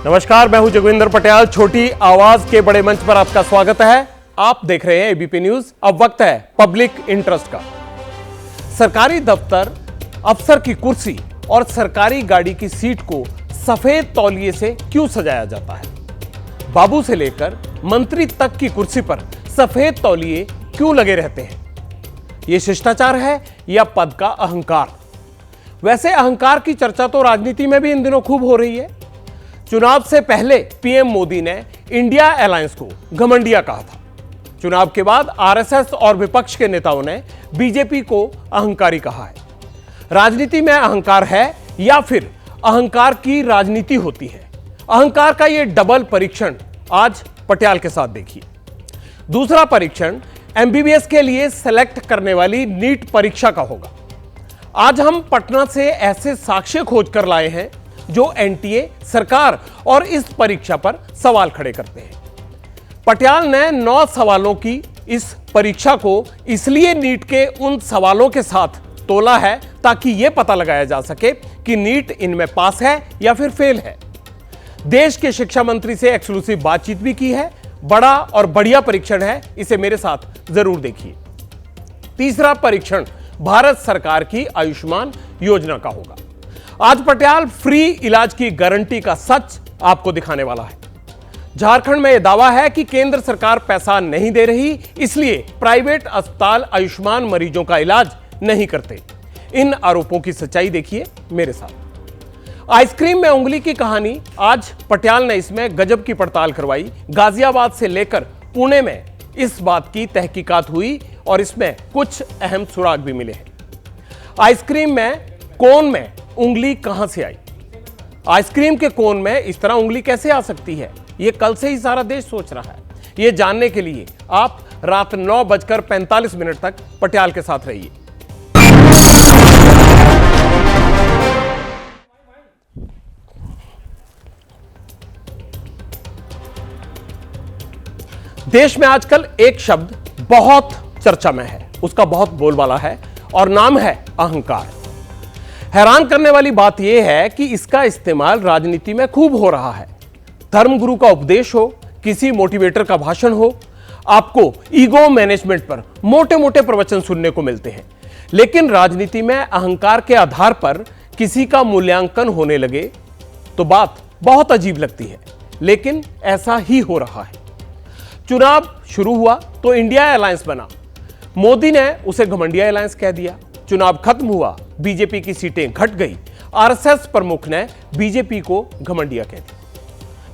नमस्कार, मैं हूं जोगविंदर पटेल। छोटी आवाज के बड़े मंच पर आपका स्वागत है। आप देख रहे हैं एबीपी न्यूज। अब वक्त है पब्लिक इंटरेस्ट का। सरकारी दफ्तर, अफसर की कुर्सी और सरकारी गाड़ी की सीट को सफेद तौलिए से क्यों सजाया जाता है? बाबू से लेकर मंत्री तक की कुर्सी पर सफेद तौलिए क्यों लगे रहते हैं? यह शिष्टाचार है या पद का अहंकार? वैसे अहंकार की चर्चा तो राजनीति में भी इन दिनों खूब हो रही है। चुनाव से पहले पीएम मोदी ने इंडिया अलायंस को घमंडिया कहा था। चुनाव के बाद आरएसएस और विपक्ष के नेताओं ने बीजेपी को अहंकारी कहा है। राजनीति में अहंकार है या फिर अहंकार की राजनीति होती है? अहंकार का यह डबल परीक्षण आज पटियाल के साथ देखिए। दूसरा परीक्षण एमबीबीएस के लिए सेलेक्ट करने वाली नीट परीक्षा का होगा। आज हम पटना से ऐसे साक्ष्य खोज कर लाए हैं जो एनटीए, सरकार और इस परीक्षा पर सवाल खड़े करते हैं। पटियाल ने 9 सवालों की इस परीक्षा को इसलिए नीट के उन सवालों के साथ तोला है ताकि यह पता लगाया जा सके कि नीट इनमें पास है या फिर फेल है। देश के शिक्षा मंत्री से एक्सक्लूसिव बातचीत भी की है। बड़ा और बढ़िया परीक्षण है, इसे मेरे साथ जरूर देखिए। तीसरा परीक्षण भारत सरकार की आयुष्मान योजना का होगा। आज पटियाल फ्री इलाज की गारंटी का सच आपको दिखाने वाला है। झारखंड में यह दावा है कि केंद्र सरकार पैसा नहीं दे रही, इसलिए प्राइवेट अस्पताल आयुष्मान मरीजों का इलाज नहीं करते। इन आरोपों की सच्चाई देखिए मेरे साथ। आइसक्रीम में उंगली की कहानी, आज पटियाल ने इसमें गजब की पड़ताल करवाई। गाजियाबाद से लेकर पुणे में इस बात की तहकीकात हुई और इसमें कुछ अहम सुराग भी मिले हैं। आइसक्रीम में कोन में उंगली कहां से आई? आइसक्रीम के कोन में इस तरह उंगली कैसे आ सकती है? यह कल से ही सारा देश सोच रहा है। यह जानने के लिए आप रात 9:45 तक पटियाल के साथ रहिए। देश में आजकल एक शब्द बहुत चर्चा में है, उसका बहुत बोलबाला है और नाम है अहंकार। हैरान करने वाली बात यह है कि इसका इस्तेमाल राजनीति में खूब हो रहा है। धर्मगुरु का उपदेश हो, किसी मोटिवेटर का भाषण हो, आपको ईगो मैनेजमेंट पर मोटे मोटे प्रवचन सुनने को मिलते हैं। लेकिन राजनीति में अहंकार के आधार पर किसी का मूल्यांकन होने लगे तो बात बहुत अजीब लगती है, लेकिन ऐसा ही हो रहा है। चुनाव शुरू हुआ तो इंडिया अलायंस बना। मोदी ने उसे घमंडिया अलायंस कह दिया। चुनाव खत्म हुआ, बीजेपी की सीटें घट गई। आरएसएस प्रमुख ने बीजेपी को घमंडिया कह दिया,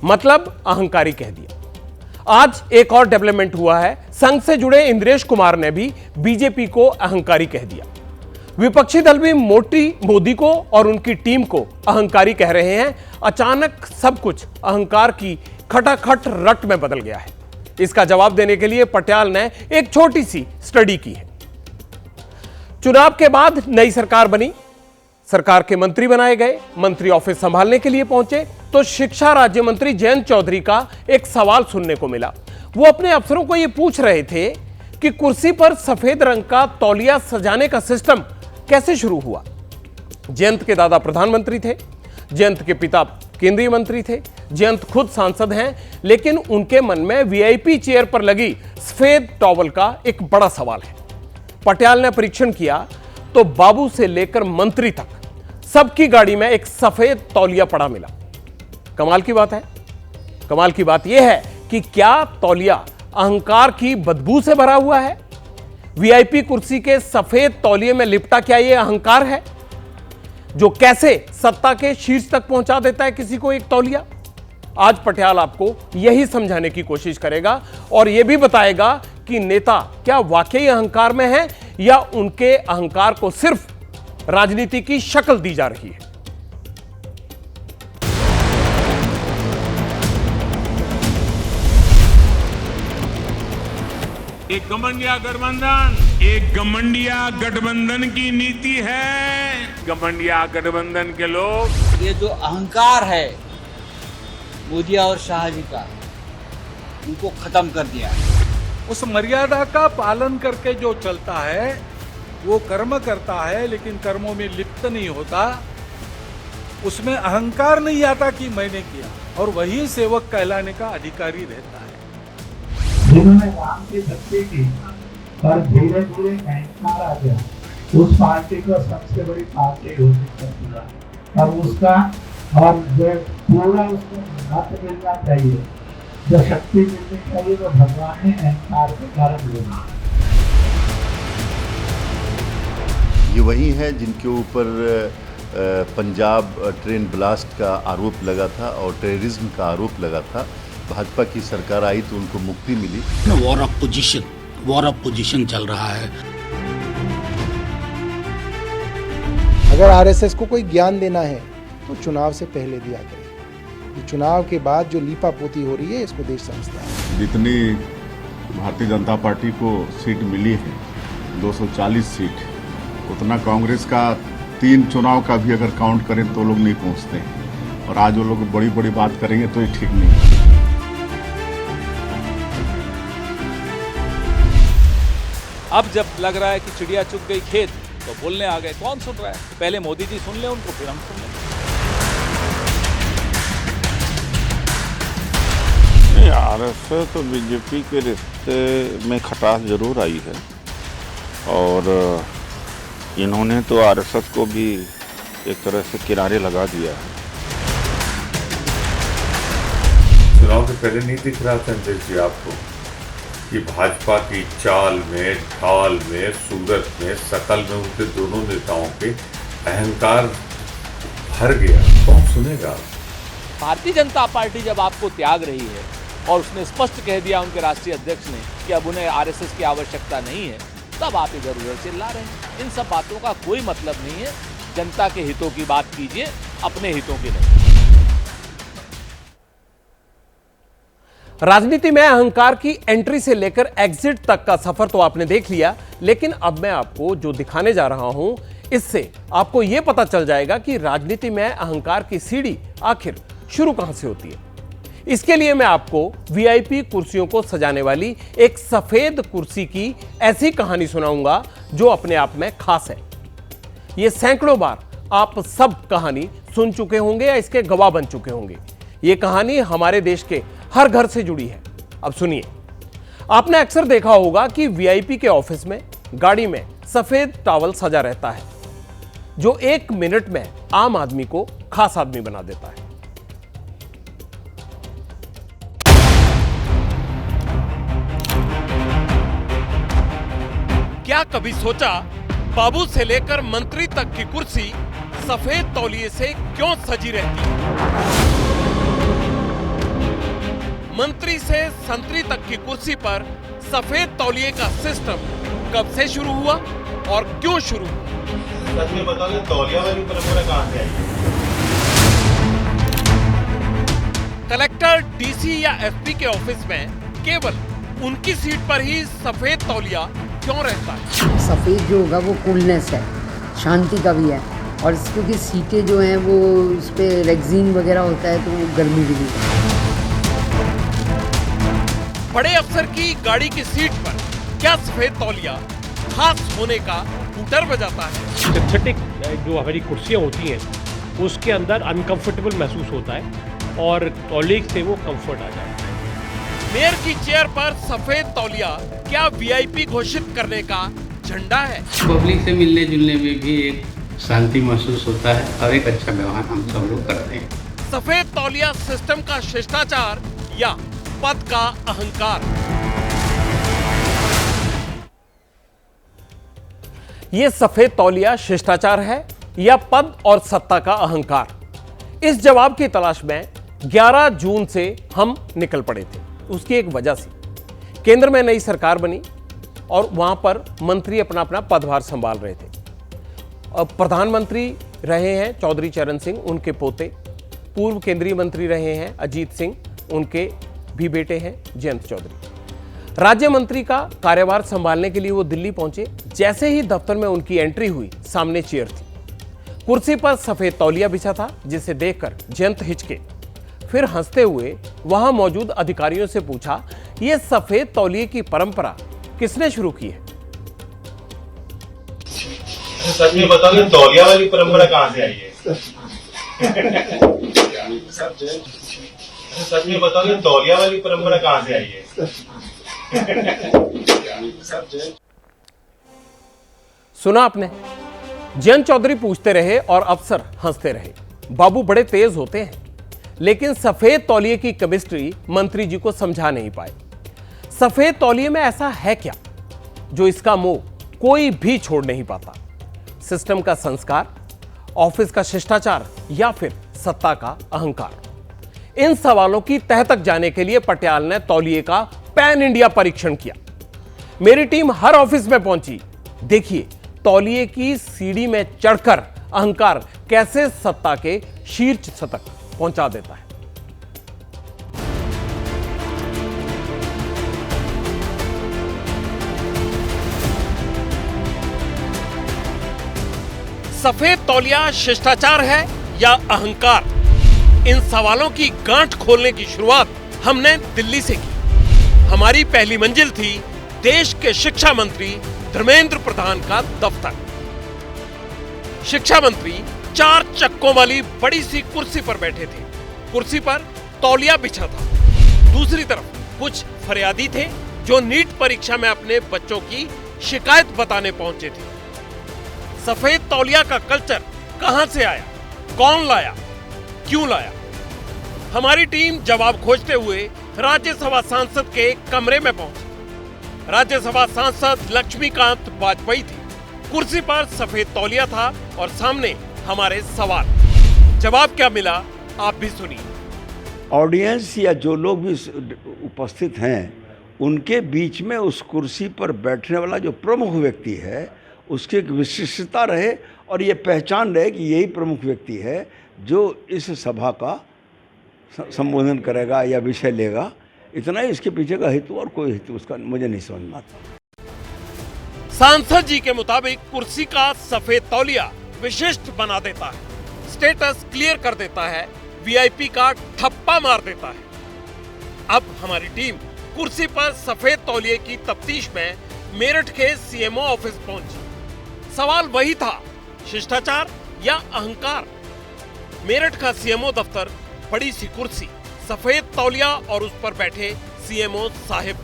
मतलब अहंकारी कह दिया। आज एक और डेवलपमेंट हुआ है। संघ से जुड़े इंद्रेश कुमार ने भी बीजेपी को अहंकारी कह दिया। विपक्षी दल भी मोदी को और उनकी टीम को अहंकारी कह रहे हैं। अचानक सब कुछ अहंकार की खटाखट रट में बदल गया है। इसका जवाब देने के लिए पटियाल ने एक छोटी सी स्टडी की है। चुनाव के बाद नई सरकार बनी, सरकार के मंत्री बनाए गए। मंत्री ऑफिस संभालने के लिए पहुंचे तो शिक्षा राज्य मंत्री जयंत चौधरी का एक सवाल सुनने को मिला। वो अपने अफसरों को यह पूछ रहे थे कि कुर्सी पर सफेद रंग का तौलिया सजाने का सिस्टम कैसे शुरू हुआ। जयंत के दादा प्रधानमंत्री थे, जयंत के पिता केंद्रीय मंत्री थे, जयंत खुद सांसद हैं, लेकिन उनके मन में वीआईपी चेयर पर लगी सफेद टॉवल का एक बड़ा सवाल है। पटियाल ने परीक्षण किया तो बाबू से लेकर मंत्री तक सबकी गाड़ी में एक सफेद तौलिया पड़ा मिला। कमाल की बात है। कमाल की बात यह है कि क्या तौलिया अहंकार की बदबू से भरा हुआ है? वीआईपी कुर्सी के सफेद तौलिए में लिपटा क्या यह अहंकार है जो कैसे सत्ता के शीर्ष तक पहुंचा देता है किसी को एक तौलिया? आज पटियाल आपको यही समझाने की कोशिश करेगा और यह भी बताएगा कि नेता क्या वाकई अहंकार में है या उनके अहंकार को सिर्फ राजनीति की शक्ल दी जा रही है। एक घमंडिया गठबंधन की नीति है। घमंडिया गठबंधन के लोग, ये जो अहंकार है मोदी और शाह जी का, उनको खत्म कर दिया। उस मर्यादा का पालन करके जो चलता है वो कर्म करता है, लेकिन कर्मों में लिप्त नहीं होता। उसमें अहंकार नहीं आता कि मैंने किया, और वही सेवक कहलाने का अधिकारी रहता है। जिन्होंने राम की भक्ति की पर धीरे धीरे अहंकार आ गया, उस पार्टी को सबसे बड़ी पार्टी घोषित कर दिया, और उसका और जो पूरा उसको मत मिलना चाहिए, जो शक्ति मिलनी चाहिए, वो भगवान ने अहंकार के कारण मिला। ये वही है जिनके ऊपर पंजाब ट्रेन ब्लास्ट का आरोप लगा था और टेररिज्म का आरोप लगा था। भाजपा की सरकार आई तो उनको मुक्ति मिली। वॉर ऑफ पोजीशन चल रहा है। अगर आरएसएस को कोई ज्ञान देना है तो चुनाव से पहले दिया करे। चुनाव के बाद जो लीपापोती हो रही है, इसको देश समझता है। जितनी भारतीय जनता पार्टी को सीट मिली है, 240 सीट, उतना कांग्रेस का 3 चुनाव का भी अगर काउंट करें तो लोग नहीं पहुंचते हैं। और आज वो लोग बड़ी बड़ी बात करेंगे तो ये ठीक नहीं है। अब जब लग रहा है कि चिड़िया चुग गई खेत, तो बोलने आ गए। कौन सुन रहा है? पहले मोदी जी सुन ले उनको, फिर हम सुन लें। आरएसएस तो बीजेपी के रिश्ते में खटास जरूर आई है, और इन्होंने तो आरएसएस को भी एक तरह से किनारे लगा दिया है। चुनाव से पहले नहीं दिख रहा संजय जी आपको कि भाजपा की चाल में, ढाल में, सूरत में, शकल में उनके दोनों नेताओं के अहंकार भर गया? कौन सुनेगा? भारतीय जनता पार्टी जब आपको त्याग रही है और उसने स्पष्ट कह दिया उनके राष्ट्रीय अध्यक्ष ने कि अब उन्हें आरएसएस की आवश्यकता नहीं है, तब आप इधर उधर चिल्ला रहे हैं। इन सब बातों का कोई मतलब नहीं है। जनता के हितों की बात कीजिए, अपने हितों की नहीं। राजनीति में अहंकार की एंट्री से लेकर एग्जिट तक का सफर तो आपने देख लिया, लेकिन अब मैं आपको जो दिखाने जा रहा हूं, इससे आपको यह पता चल जाएगा कि राजनीति में अहंकार की सीढ़ी आखिर शुरू कहां से होती है। इसके लिए मैं आपको वीआईपी कुर्सियों को सजाने वाली एक सफेद कुर्सी की ऐसी कहानी सुनाऊंगा जो अपने आप में खास है। यह सैकड़ों बार आप सब कहानी सुन चुके होंगे या इसके गवाह बन चुके होंगे। यह कहानी हमारे देश के हर घर से जुड़ी है। अब सुनिए। आपने अक्सर देखा होगा कि वीआईपी के ऑफिस में, गाड़ी में सफेद टॉवल सजा रहता है, जो 1 मिनट में आम आदमी को खास आदमी बना देता है। क्या कभी सोचा बाबू से लेकर मंत्री तक की कुर्सी सफेद तौलिए से क्यों सजी रहती है? मंत्री से संतरी तक की कुर्सी पर सफेद तौलिए का सिस्टम कब से शुरू हुआ और क्यों शुरू हुआ? सच में बता दें, तौलिया वाली परंपरा कहां से आई? कलेक्टर, डीसी या एसपी के ऑफिस में केवल उनकी सीट पर ही सफेद तौलिया क्यों रहता है? सफेद जो होगा वो कूलनेस है, शांति का भी है, और क्योंकि सीटें जो हैं वो उस पर रेक्सीन वगैरह होता है तो वो गर्मी भी नहीं है। बड़े अफसर की गाड़ी की सीट पर क्या सफेद तौलिया खास होने का हूटर बजाता है? सिंथेटिक जो हमारी कुर्सियां होती हैं उसके अंदर अनकंफर्टेबल महसूस होता है और तौलिए से वो कंफर्ट आ जाता है। मेयर की चेयर पर सफेद तौलिया क्या वीआईपी घोषित करने का झंडा है? पब्लिक से मिलने जुलने में भी एक शांति महसूस होता है और एक अच्छा व्यवहार हम सब लोग करते हैं। सफेद तौलिया सिस्टम का शिष्टाचार या पद का अहंकार? यह सफेद तौलिया शिष्टाचार है या पद और सत्ता का अहंकार? इस जवाब की तलाश में 11 जून से हम निकल पड़े थे। उसकी एक वजह से केंद्र में नई सरकार बनी और वहां पर मंत्री अपना अपना पदभार संभाल रहे थे। अब प्रधानमंत्री रहे हैं चौधरी चरण सिंह, उनके पोते। पूर्व केंद्रीय मंत्री रहे हैं अजीत सिंह, उनके भी बेटे हैं जयंत चौधरी। राज्य मंत्री का कार्यभार संभालने के लिए वो दिल्ली पहुंचे। जैसे ही दफ्तर में उनकी एंट्री हुई, सामने चेयर थी, कुर्सी पर सफेद तौलिया बिछा था, जिसे देखकर जयंत हिचके। फिर हंसते हुए वहां मौजूद अधिकारियों से पूछा, यह सफेद तौलिए की परंपरा किसने शुरू की है? सच में बता दें, तौलिया वाली परंपरा कहां से आई है? सच में बताओ, ये तौलिया वाली परंपरा कहाँ से आई है? सुना आपने? जयंत चौधरी पूछते रहे और अफसर हंसते रहे। बाबू बड़े तेज होते हैं, लेकिन सफेद तौलिए की केमिस्ट्री मंत्री जी को समझा नहीं पाए। सफेद तौलिए में ऐसा है क्या जो इसका मुंह कोई भी छोड़ नहीं पाता? सिस्टम का संस्कार, ऑफिस का शिष्टाचार या फिर सत्ता का अहंकार? इन सवालों की तह तक जाने के लिए पटियाल ने तौलिए का पैन इंडिया परीक्षण किया। मेरी टीम हर ऑफिस में पहुंची। देखिए तौलिए की सीढ़ी में चढ़कर अहंकार कैसे सत्ता के शीर्ष तक पहुंचा देता है। सफेद तौलिया शिष्टाचार है या अहंकार? इन सवालों की गांठ खोलने की शुरुआत हमने दिल्ली से की। हमारी पहली मंजिल थी देश के शिक्षा मंत्री धर्मेंद्र प्रधान का दफ्तर। शिक्षा मंत्री 4 चक्कों वाली बड़ी सी कुर्सी पर बैठे थे। कुर्सी पर तौलिया बिछा था। दूसरी तरफ कुछ फरियादी थे जो नीट परीक्षा में अपने बच्चों की शिकायत बताने पहुंचे थे। सफेद तौलिया का कल्चर कहां से आया, कौन लाया, क्यों लाया? हमारी टीम जवाब खोजते हुए राज्यसभा सांसद के कमरे में पहुंची। राज्यसभा सांसद लक्ष्मीकांत वाजपेयी थे। कुर्सी पर सफेद तौलिया था और सामने हमारे सवाल। जवाब क्या मिला आप भी सुनिए। ऑडियंस या जो लोग भी उपस्थित हैं उनके बीच में उस कुर्सी पर बैठने वाला जो प्रमुख व्यक्ति है उसकी एक विशिष्टता रहे और ये पहचान रहे कि यही प्रमुख व्यक्ति है जो इस सभा का संबोधन करेगा या विषय लेगा। इतना ही इसके पीछे का हेतु, और कोई हेतु उसका मुझे नहीं समझ में आता। सांसद जी के मुताबिक कुर्सी का सफेद तौलिया विशिष्ट बना देता है, स्टेटस क्लियर कर देता है, वीआईपी का ठप्पा मार देता है। अब हमारी टीम कुर्सी पर सफेद तौलिए की तफ्तीश में मेरठ के सीएमओ ऑफिस पहुंची। सवाल वही था, शिष्टाचार या अहंकार? मेरठ का सीएमओ दफ्तर, बड़ी सी कुर्सी, सफेद तौलिया और उस पर बैठे सीएमओ साहिब।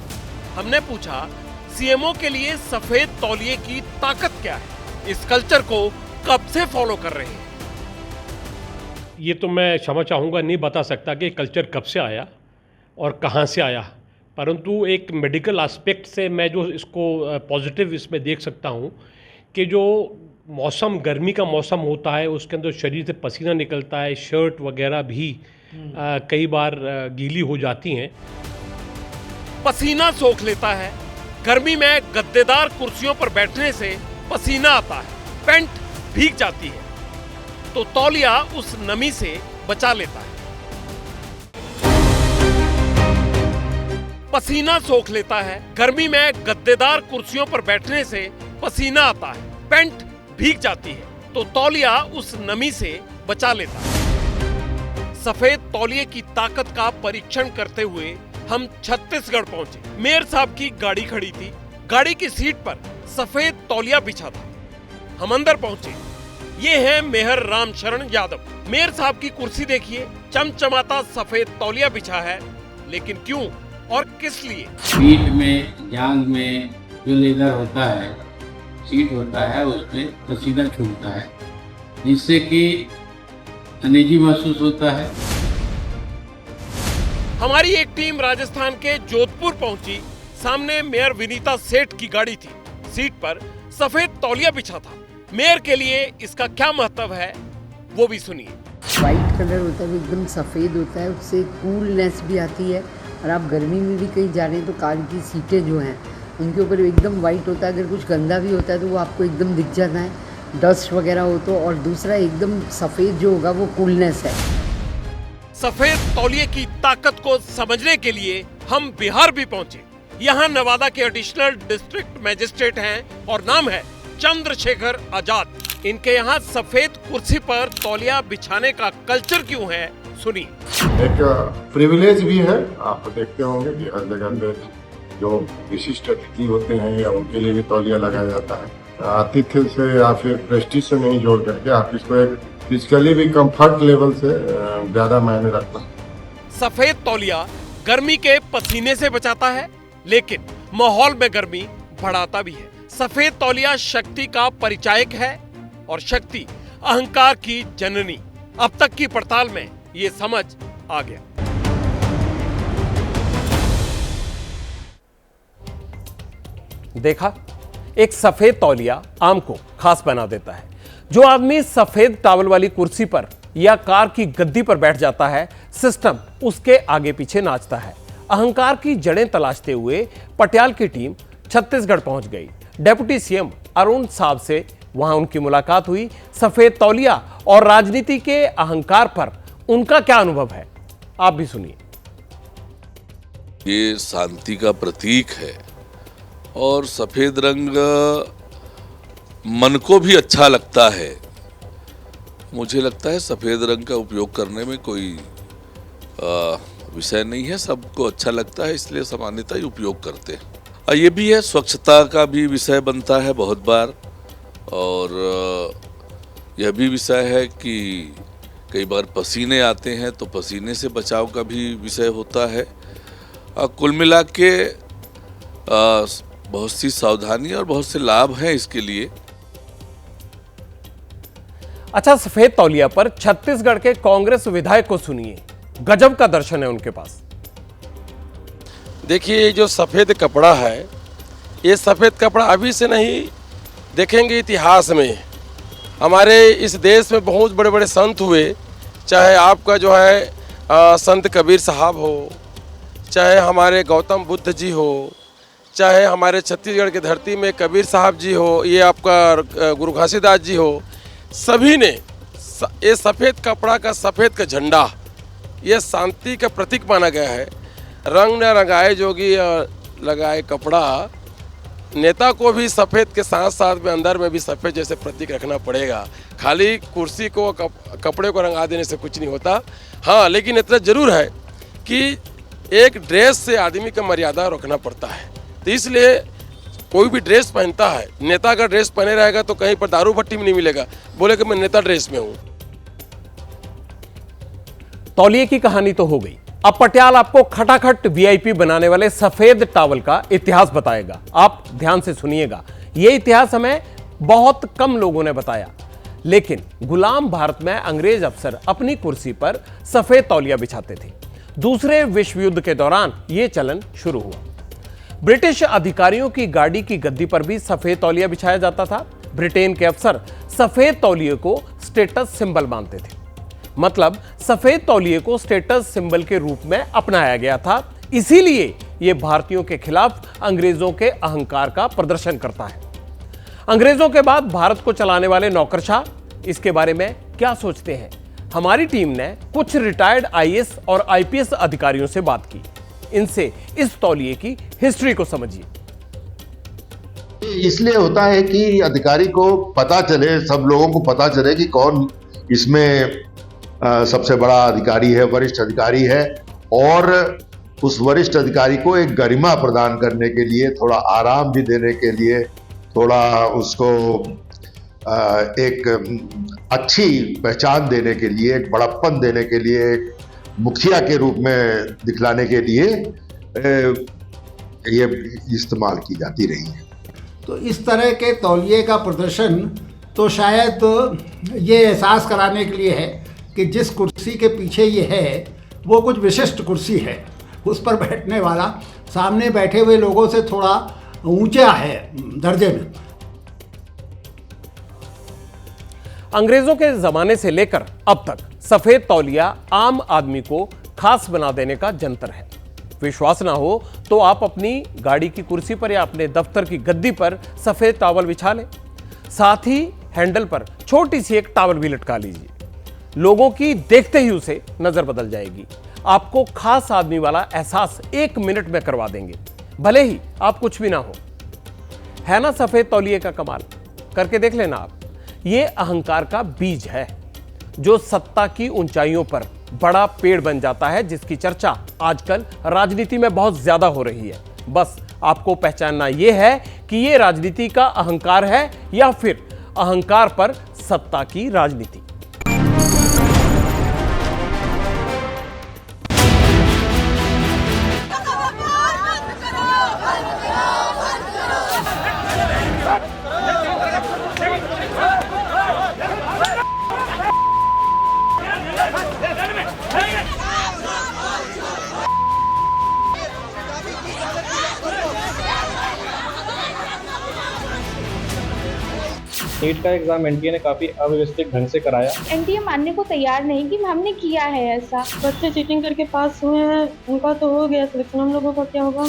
हमने पूछा सीएमओ के लिए सफेद तौलिए की ताकत क्या है? इस कल्चर को कब से फॉलो कर रहे हैं? ये तो मैं क्षमा चाहूँगा, नहीं बता सकता कि कल्चर कब से आया और कहाँ से आया, परंतु एक मेडिकल एस्पेक्ट से मैं जो इसको पॉजिटिव इसमें देख सकता हूँ कि जो मौसम, गर्मी का मौसम होता है उसके अंदर शरीर से पसीना निकलता है, शर्ट वगैरह भी कई बार गीली हो जाती हैं। पसीना सोख लेता है। गर्मी में गद्देदार कुर्सियों पर बैठने से पसीना आता है, पैंट भीग जाती है, तो तौलिया उस नमी से बचा लेता है। पसीना सोख लेता है। गर्मी में गद्देदार कुर्सियों पर बैठने से पसीना आता है, पैंट भीग जाती है, तो तौलिया उस नमी से बचा लेता है। सफेद तौलिए की ताकत का परीक्षण करते हुए हम छत्तीसगढ़ पहुंचे। मेयर साहब की गाड़ी खड़ी थी। गाड़ी की सीट पर सफेद तौलिया बिछा था। हम अंदर पहुंचे। ये है मेयर रामशरण यादव। मेयर साहब की कुर्सी देखिए, चमचमाता सफेद तौलिया बिछा है, लेकिन क्यों और किस लिए? पीठ में, जांघ में जो लेदर होता है, सीट होता है, उसमें पसीना छूटता है, जिससे कि अनईजी महसूस होता है। हमारी एक टीम राजस्थान के जोधपुर पहुंची। सामने मेयर विनीता सेठ की गाड़ी थी। सीट पर सफेद तौलिया बिछा था। मेयर के लिए इसका क्या महत्व है वो भी सुनिए। वाइट कलर होता है, वो एकदम सफ़ेद होता है, उससे कूलनेस भी आती है। और आप गर्मी में भी कहीं जा रहे हैं तो कार की सीटें जो हैं उनके ऊपर एकदम वाइट होता है। अगर कुछ गंदा भी होता है तो वो आपको एकदम दिख जाता है, डस्ट वगैरह हो तो। और दूसरा एकदम सफ़ेद जो होगा वो कूलनेस है। सफेद तौलिए की ताकत को समझने के लिए हम बिहार भी पहुंचे। यहाँ नवादा के एडिशनल डिस्ट्रिक्ट मजिस्ट्रेट हैं और नाम है चंद्रशेखर आजाद। इनके यहाँ सफेद कुर्सी पर तौलिया बिछाने का कल्चर क्यों है, सुनिए। एक प्रिविलेज भी है। आप देखते होंगे कि हर जगह पे जो विशिष्ट अतिथि होते हैं या उनके लिए भी तौलिया लगाया जाता है। आतिथ्य से या फिर प्रेस्टीज से नहीं जोड़ करके आप इसको एक फिजिकली भी कंफर्ट लेवल से ज़्यादा मायने रखता है। सफेद तौलिया गर्मी के पसीने से बचाता है, लेकिन माहौल में गर्मी बढ़ाता भी है। सफेद तौलिया शक्ति का परिचायक है और शक्ति अहंकार की जननी। अब तक की पड़ताल में ये समझ आ गया। देखा, एक सफेद तौलिया आम को खास बना देता है। जो आदमी सफेद टावल वाली कुर्सी पर या कार की गद्दी पर बैठ जाता है, सिस्टम उसके आगे पीछे नाचता है। अहंकार की जड़ें तलाशते हुए पटियाल की टीम छत्तीसगढ़ पहुंच गई। डिप्टी सीएम अरुण साहब से वहां उनकी मुलाकात हुई। सफेद तौलिया और राजनीति के अहंकार पर उनका क्या अनुभव है, आप भी सुनिए। ये शांति का प्रतीक है और सफेद रंग मन को भी अच्छा लगता है। मुझे लगता है सफेद रंग का उपयोग करने में कोई विषय नहीं है, सबको अच्छा लगता है, इसलिए सामान्यतः ही उपयोग करते हैं। ये भी है, स्वच्छता का भी विषय बनता है बहुत बार, और यह भी विषय है कि कई बार पसीने आते हैं तो पसीने से बचाव का भी विषय होता है। कुल मिला के बहुत सी सावधानी और बहुत से लाभ हैं इसके लिए। अच्छा, सफेद तौलिया पर छत्तीसगढ़ के कांग्रेस विधायक को सुनिए, गजब का दर्शन है उनके पास। देखिए, ये जो सफ़ेद कपड़ा है, ये सफ़ेद कपड़ा अभी से नहीं, देखेंगे इतिहास में हमारे इस देश में बहुत बड़े बड़े संत हुए, चाहे आपका जो है संत कबीर साहब हो, चाहे हमारे गौतम बुद्ध जी हो, चाहे हमारे छत्तीसगढ़ की धरती में कबीर साहब जी हो, ये आपका गुरु घासीदास जी हो, सभी ने ये सफ़ेद कपड़ा का, सफ़ेद का झंडा, ये शांति का प्रतीक माना गया है। रंग न रंगाए जोगी लगाए कपड़ा, नेता को भी सफ़ेद के साथ साथ में अंदर में भी सफ़ेद जैसे प्रतीक रखना पड़ेगा। खाली कुर्सी को कपड़े को रंगा देने से कुछ नहीं होता। हाँ, लेकिन इतना ज़रूर है कि एक ड्रेस से आदमी का मर्यादा रखना पड़ता है। तो इसलिए कोई भी ड्रेस पहनता है, नेता का ड्रेस पहने रहेगा तो कहीं पर दारू भट्टी में नहीं मिलेगा, बोले कि मैं नेता ड्रेस में हूँ। तौलिए की कहानी तो हो गई, अब पटियाल आपको खटाखट वीआईपी बनाने वाले सफेद टावल का इतिहास बताएगा। आप ध्यान से सुनिएगा, यह इतिहास हमें बहुत कम लोगों ने बताया, लेकिन गुलाम भारत में अंग्रेज अफसर अपनी कुर्सी पर सफेद तौलिया बिछाते थे। दूसरे विश्व युद्ध के दौरान यह चलन शुरू हुआ। ब्रिटिश अधिकारियों की गाड़ी की गद्दी पर भी सफेद तौलिया बिछाया जाता था। ब्रिटेन के अफसर सफेद तौलिए को स्टेटस सिंबल मानते थे, मतलब सफेद तौलिए को स्टेटस सिंबल के रूप में अपनाया गया था। इसीलिए यह भारतीयों के खिलाफ अंग्रेजों के अहंकार का प्रदर्शन करता है। अंग्रेजों के बाद भारत को चलाने वाले नौकरशाह इसके बारे में क्या सोचते हैं? हमारी टीम ने कुछ रिटायर्ड आईएएस और आईपीएस अधिकारियों से बात की। इनसे इस तौलिए की हिस्ट्री को समझिए। इसलिए होता है कि अधिकारी को पता चले, सब लोगों को पता चले कि कौन इसमें सबसे बड़ा अधिकारी है, वरिष्ठ अधिकारी है, और उस वरिष्ठ अधिकारी को एक गरिमा प्रदान करने के लिए, थोड़ा आराम भी देने के लिए, थोड़ा उसको एक अच्छी पहचान देने के लिए, एक बड़प्पन देने के लिए, एक मुखिया के रूप में दिखलाने के लिए ये इस्तेमाल की जाती रही है। तो इस तरह के तौलिए का प्रदर्शन तो शायद ये एहसास कराने के लिए है कि जिस कुर्सी के पीछे ये है वो कुछ विशिष्ट कुर्सी है, उस पर बैठने वाला सामने बैठे हुए लोगों से थोड़ा ऊंचा है दर्जे में। अंग्रेजों के जमाने से लेकर अब तक सफेद तौलिया आम आदमी को खास बना देने का जंतर है। विश्वास ना हो तो आप अपनी गाड़ी की कुर्सी पर या अपने दफ्तर की गद्दी पर सफेद टॉवल बिछा लें। साथ ही हैंडल पर छोटी सी एक टॉवल भी लटका लीजिए। लोगों की देखते ही उसे नजर बदल जाएगी। आपको खास आदमी वाला एहसास 1 मिनट में करवा देंगे, भले ही आप कुछ भी ना हो। है ना सफेद तौलिए का कमाल? करके देख लेना आप। ये अहंकार का बीज है जो सत्ता की ऊंचाइयों पर बड़ा पेड़ बन जाता है, जिसकी चर्चा आजकल राजनीति में बहुत ज्यादा हो रही है। बस आपको पहचानना यह है कि यह राजनीति का अहंकार है या फिर अहंकार पर सत्ता की राजनीति। नीट का एग्जाम एनटीए ने काफी अव्यवस्थित ढंग से कराया। एनटीए मानने को तैयार नहीं कि हमने किया है ऐसा। बच्चे चीटिंग करके पास हुए हैं, उनका तो हो गया सिलेक्शन, हम लोगों का क्या होगा?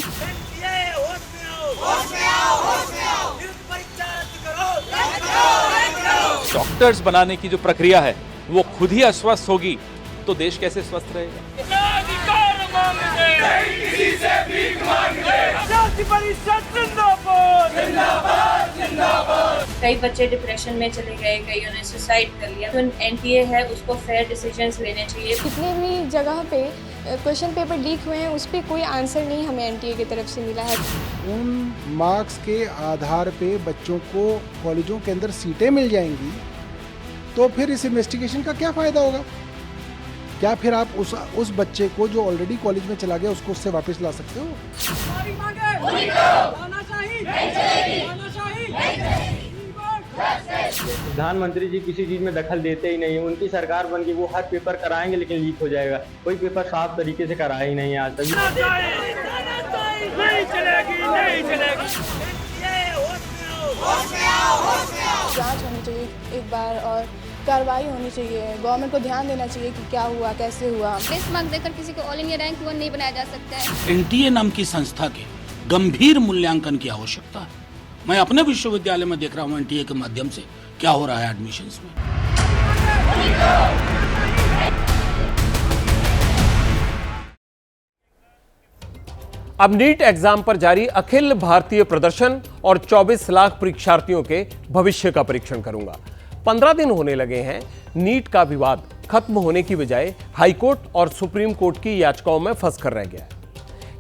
डॉक्टर्स बनाने की जो प्रक्रिया है वो खुद ही अस्वस्थ होगी तो देश कैसे स्वस्थ रहेगा? कई बच्चे डिप्रेशन में चले गए, कईयों ने सुसाइड कर लिया। तो एनटीए है उसको फेयर डिसीजंस लेने चाहिए। कितने भी जगह पे क्वेश्चन पेपर लीक हुए हैं उस पर कोई आंसर नहीं हमें एनटीए की तरफ से मिला है। उन मार्क्स के आधार पे बच्चों को कॉलेजों के अंदर सीटें मिल जाएंगी तो फिर इस इन्वेस्टिगेशन का क्या फ़ायदा होगा? क्या फिर आप उस बच्चे को जो ऑलरेडी कॉलेज में चला गया उसको उससे वापस ला सकते हो? प्रधानमंत्री जी किसी चीज में दखल देते ही नहीं, उनकी सरकार बन के वो हर पेपर कराएंगे लेकिन लीक हो जाएगा। कोई पेपर साफ तरीके से कराया ही नहीं है आज तक। जांच होनी चाहिए एक बार और कार्रवाई होनी चाहिए। गवर्नमेंट को ध्यान देना चाहिए कि क्या हुआ, कैसे हुआ। बेस्ट मार्क्स देकर किसी को ऑल इंडिया रैंक 1 नहीं बनाया जा सकता है। एनटीए नाम की संस्था के गंभीर मूल्यांकन की आवश्यकता है। मैं अपने विश्वविद्यालय में देख रहा हूँ एनटीए के माध्यम से क्या हो रहा है एडमिशंस में। अब नीट एग्जाम पर जारी अखिल भारतीय प्रदर्शन और 24 लाख परीक्षार्थियों के भविष्य का परीक्षण करूंगा। 15 दिन होने लगे हैं नीट का विवाद खत्म होने की बजाय हाईकोर्ट और सुप्रीम कोर्ट की याचिकाओं में फंस कर रह गया है।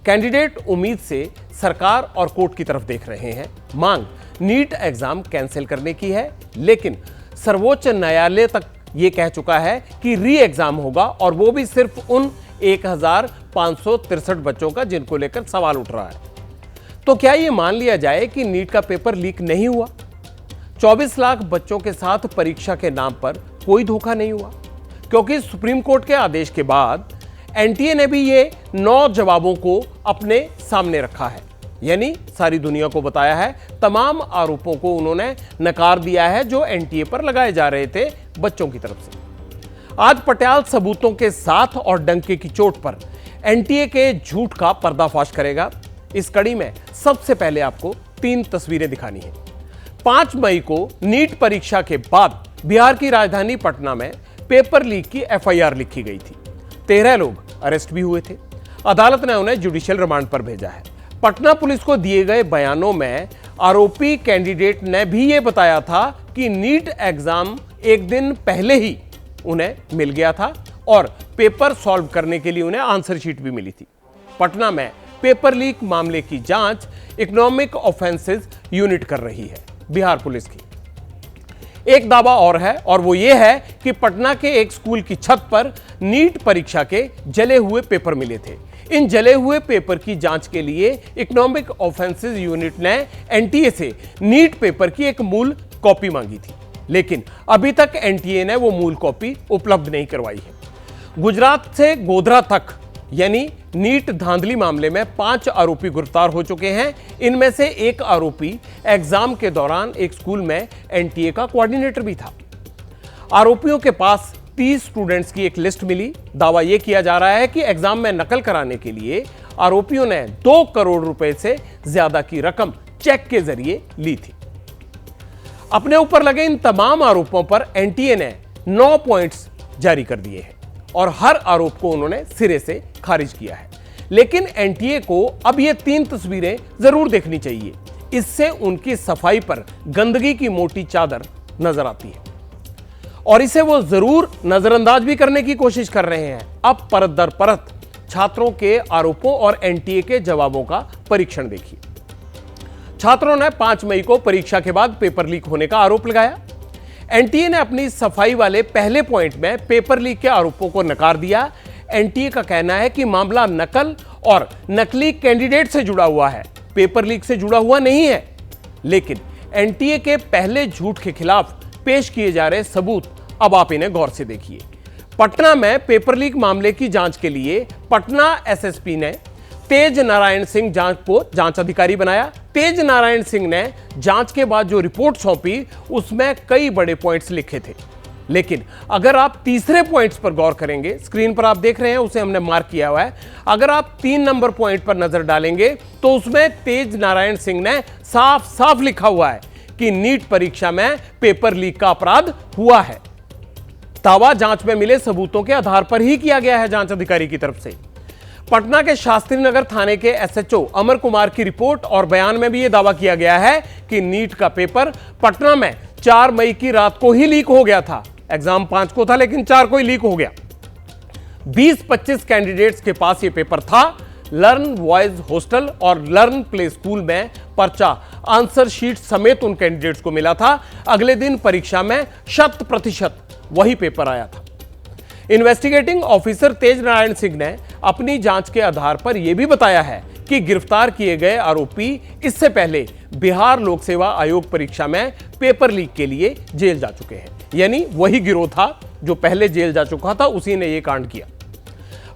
कैंडिडेट उम्मीद से सरकार और कोर्ट की तरफ देख रहे हैं। मांग नीट एग्जाम कैंसिल करने की है, लेकिन सर्वोच्च न्यायालय तक यह कह चुका है कि री एग्जाम होगा और वो भी सिर्फ उन 1563 बच्चों का जिनको लेकर सवाल उठ रहा है। तो क्या यह मान लिया जाए कि नीट का पेपर लीक नहीं हुआ? 24 लाख बच्चों के साथ परीक्षा के नाम पर कोई धोखा नहीं हुआ, क्योंकि सुप्रीम कोर्ट के आदेश के बाद एनटीए ने भी ये 9 जवाबों को अपने सामने रखा है। यानी सारी दुनिया को बताया है, तमाम आरोपों को उन्होंने नकार दिया है जो एनटीए पर लगाए जा रहे थे बच्चों की तरफ से। आज पटियाल सबूतों के साथ और डंके की चोट पर एनटीए के झूठ का पर्दाफाश करेगा। इस कड़ी में सबसे पहले आपको 3 तस्वीरें दिखानी है। 5 मई को नीट परीक्षा के बाद बिहार की राजधानी पटना में पेपर लीक की एफआईआर लिखी गई थी। 13 लोग अरेस्ट भी हुए थे। अदालत ने उन्हें जुडिशियल रिमांड पर भेजा है। पटना पुलिस को दिए गए बयानों में आरोपी कैंडिडेट ने भी यह बताया था कि नीट एग्जाम एक दिन पहले ही उन्हें मिल गया था और पेपर सॉल्व करने के लिए उन्हें आंसर शीट भी मिली थी। पटना में पेपर लीक मामले की जांच इकोनॉमिक ऑफेंसेस यूनिट कर रही है बिहार पुलिस की। एक दावा और है, और वो ये है कि पटना के एक स्कूल की छत पर नीट परीक्षा के जले हुए पेपर मिले थे। इन जले हुए पेपर की जांच के लिए इकोनॉमिक ऑफेंसेस यूनिट ने एनटीए से नीट पेपर की एक मूल कॉपी मांगी थी, लेकिन अभी तक एनटीए ने वो मूल कॉपी उपलब्ध नहीं करवाई है। गुजरात से गोधरा तक यानी नीट धांधली मामले में 5 आरोपी गिरफ्तार हो चुके हैं। इनमें से एक आरोपी एग्जाम के दौरान एक स्कूल में एनटीए का कोऑर्डिनेटर भी था। आरोपियों के पास 30 स्टूडेंट्स की एक लिस्ट मिली। दावा यह किया जा रहा है कि एग्जाम में नकल कराने के लिए आरोपियों ने 2 करोड़ रुपए से ज्यादा की रकम चेक के जरिए ली थी। अपने ऊपर लगे इन तमाम आरोपों पर एनटीए ने 9 पॉइंट्स जारी कर दिए हैं और हर आरोप को उन्होंने सिरे से खारिज किया है। लेकिन एनटीए को अब ये 3 तस्वीरें जरूर देखनी चाहिए। इससे उनकी सफाई पर गंदगी की मोटी चादर नजर आती है और इसे वो जरूर नजरअंदाज भी करने की कोशिश कर रहे हैं। अब परत दर परत छात्रों के आरोपों और एनटीए के जवाबों का परीक्षण देखिए। छात्रों ने 5 मई को परीक्षा के बाद पेपर लीक होने का आरोप लगाया। एनटीए ने अपनी सफाई वाले पहले पॉइंट में पेपर लीक के आरोपों को नकार दिया। एनटीए का कहना है कि मामला नकल और नकली कैंडिडेट से जुड़ा हुआ है, पेपर लीक से जुड़ा हुआ नहीं है। लेकिन एनटीए के पहले झूठ के खिलाफ पेश किए जा रहे सबूत अब आप इन्हें गौर से देखिए। पटना में पेपर लीक मामले की जांच के लिए पटना एसएसपी ने तेज नारायण सिंह को जांच अधिकारी बनाया। तेज नारायण सिंह ने जांच के बाद जो रिपोर्ट सौंपी उसमें कई बड़े पॉइंट्स लिखे थे, लेकिन अगर आप तीसरे पॉइंट्स पर गौर करेंगे, स्क्रीन पर आप देख रहे हैं उसे हमने मार्क किया हुआ है, अगर आप 3 नंबर पॉइंट पर नजर डालेंगे तो उसमें तेज नारायण सिंह ने साफ साफ लिखा हुआ है कि नीट परीक्षा में पेपर लीक का अपराध हुआ है। दावा जांच में मिले सबूतों के आधार पर ही किया गया है जांच अधिकारी की तरफ से। पटना के शास्त्री नगर थाने के एसएचओ अमर कुमार की रिपोर्ट और बयान में भी यह दावा किया गया है कि नीट का पेपर पटना में 4 मई की रात को ही लीक हो गया था। एग्जाम 5 को था लेकिन 4 को ही लीक हो गया। 20-25 कैंडिडेट्स के पास यह पेपर था। लर्न बॉयज हॉस्टल और लर्न प्ले स्कूल में पर्चा आंसर शीट समेत उन कैंडिडेट्स को मिला था। अगले दिन परीक्षा में 100% वही पेपर आया था। इन्वेस्टिगेटिंग ऑफिसर तेज नारायण सिंह ने अपनी जांच के आधार पर यह भी बताया है कि गिरफ्तार किए गए आरोपी इससे पहले बिहार लोक सेवा आयोग परीक्षा में पेपर लीक के लिए जेल जा चुके हैं, यानी वही गिरोह था जो पहले जेल जा चुका था, उसी ने यह कांड किया।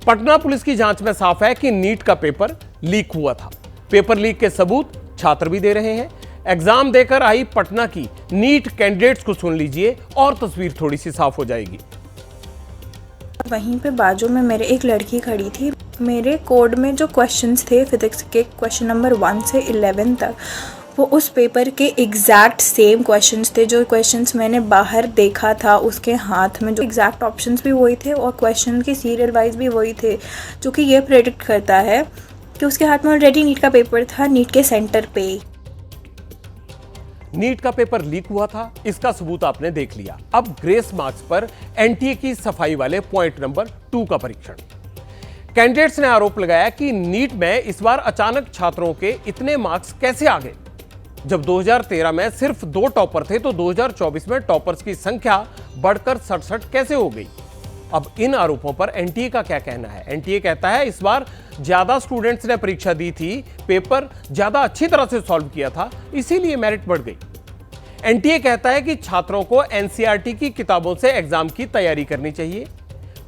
पटना पुलिस की जांच में साफ है कि नीट का पेपर लीक हुआ था। पेपर लीक के सबूत छात्र भी दे रहे हैं। एग्जाम देकर आई पटना की नीट कैंडिडेट्स को सुन लीजिए और तस्वीर थोड़ी सी साफ हो जाएगी। वहीं पे बाजू में मेरे एक लड़की खड़ी थी। मेरे कोड में जो क्वेश्चंस थे फिजिक्स के क्वेश्चन नंबर 1 से 11 तक, वो उस पेपर के एग्जैक्ट सेम क्वेश्चंस थे जो क्वेश्चंस मैंने बाहर देखा था। उसके हाथ में जो एग्जैक्ट ऑप्शंस भी वही थे और क्वेश्चन के सीरियल वाइज भी वही थे, जो कि ये प्रेडिक्ट करता है कि उसके हाथ में ऑलरेडी नीट का पेपर था, नीट के सेंटर पे। नीट का पेपर लीक हुआ था, इसका सबूत आपने देख लिया। अब ग्रेस मार्क्स पर एनटीए की सफाई वाले पॉइंट नंबर 2 का परीक्षण। कैंडिडेट्स ने आरोप लगाया कि नीट में इस बार अचानक छात्रों के इतने मार्क्स कैसे आ गए। जब 2013 में सिर्फ 2 टॉपर थे तो 2024 में टॉपर्स की संख्या बढ़कर 67 कैसे हो गई। अब इन आरोपों पर एनटीए का क्या कहना है। एनटीए कहता है इस बार ज्यादा स्टूडेंट्स ने परीक्षा दी थी, पेपर ज्यादा अच्छी तरह से सॉल्व किया था, इसीलिए मेरिट बढ़ गई। एनटीए कहता है कि छात्रों को एनसीईआरटी की किताबों से एग्जाम की तैयारी करनी चाहिए।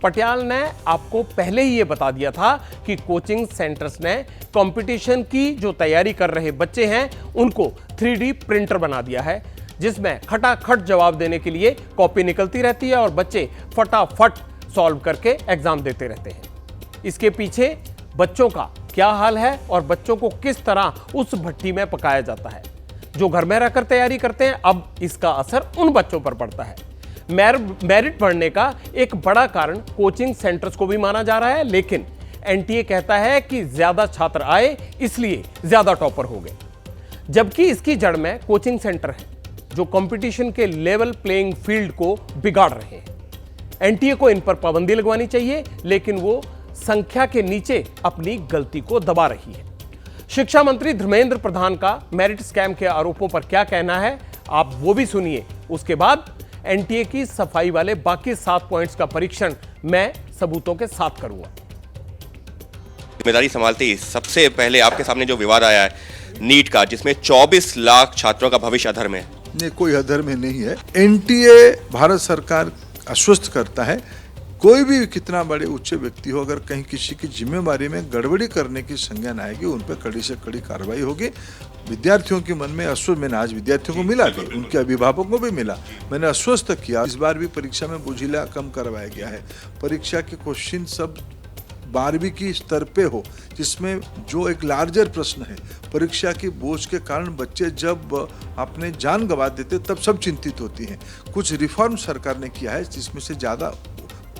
पटियाल ने आपको पहले ही यह बता दिया था कि कोचिंग सेंटर्स ने कंपटीशन की जो तैयारी कर रहे बच्चे हैं उनको 3D प्रिंटर बना दिया है, जिसमें खटाखट जवाब देने के लिए कॉपी निकलती रहती है और बच्चे फटाफट सॉल्व करके एग्जाम देते रहते हैं। इसके पीछे बच्चों का क्या हाल है और बच्चों को किस तरह उस भट्टी में पकाया जाता है। जो घर में रहकर तैयारी करते हैं, अब इसका असर उन बच्चों पर पड़ता है। मेरिट बढ़ने का एक बड़ा कारण कोचिंग सेंटर्स को भी माना जा रहा है, लेकिन एनटीए कहता है कि ज्यादा छात्र आए इसलिए ज्यादा टॉपर हो गए, जबकि इसकी जड़ में कोचिंग सेंटर है जो कंपटीशन के लेवल प्लेइंग फील्ड को बिगाड़ रहे हैं। एनटीए को इन पर पाबंदी लगवानी चाहिए, लेकिन वो संख्या के नीचे अपनी गलती को दबा रही है। शिक्षा मंत्री धर्मेंद्र प्रधान का मेरिट स्कैम के आरोपों पर क्या कहना है, आप वो भी सुनिए। उसके बाद एनटीए की सफाई वाले बाकी 7 पॉइंट्स का परीक्षण मैं सबूतों के साथ करूंगा। जिम्मेदारी संभालते ही सबसे पहले आपके सामने जो विवाद आया है नीट का, जिसमें 24 लाख छात्रों का भविष्य अधर में। नहीं, कोई अधर में नहीं है। एनटीए भारत सरकार आश्वस्त करता है कोई भी कितना बड़े उच्च व्यक्ति हो, अगर कहीं किसी की जिम्मेदारी में गड़बड़ी करने की संज्ञान आएगी, उन पर कड़ी से कड़ी कार्रवाई होगी। विद्यार्थियों के मन में मैंने आज विद्यार्थियों को मिला भी, उनके अभिभावकों को भी मिला, मैंने आश्वस्त किया। इस बार भी परीक्षा में बोझिला कम करवाया गया है। परीक्षा के क्वेश्चन सब 12वीं की स्तर पे हो, जिसमें जो एक लार्जर प्रश्न है, परीक्षा की बोझ के कारण बच्चे जब अपने जान गंवा देते तब सब चिंतित होती हैं। कुछ रिफॉर्म सरकार ने किया है जिसमें से ज़्यादा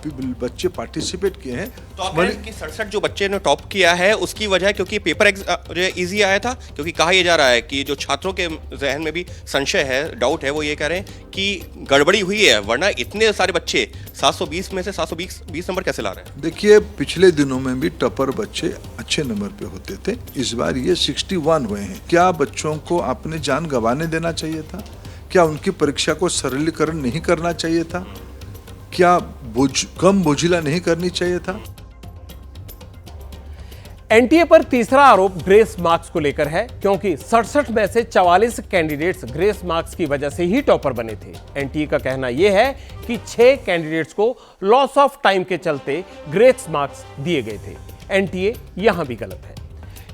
बच्चे पार्टिसिपेट किए हैं। तो आप कह रहे हैं कि 67 जो बच्चे ने टॉप किया है उसकी वजह क्योंकि पेपर इजी आया था, क्योंकि कहा यह जा रहा है कि जो छात्रों के जहन में भी संशय है, डाउट है, वो ये कह रहे हैं कि गड़बड़ी हुई है, वरना इतने सारे बच्चे 720 में से 720 नंबर कैसे ला रहे हैं। देखिए, पिछले दिनों में भी टॉपर बच्चे अच्छे नंबर पे होते थे, इस बार ये 61 हुए हैं। क्या बच्चों को अपने जान गंवाने देना चाहिए था? क्या उनकी परीक्षा को सरलीकरण नहीं करना चाहिए था? क्या कम बोझिला नहीं करनी चाहिए था? एनटीए पर तीसरा आरोप ग्रेस मार्क्स को लेकर है, क्योंकि 67 में से 44 कैंडिडेट्स ग्रेस मार्क्स की वजह से ही टॉपर बने थे। एनटीए का कहना यह है कि 6 कैंडिडेट्स को लॉस ऑफ टाइम के चलते ग्रेस मार्क्स दिए गए थे। एनटीए यहां भी गलत है।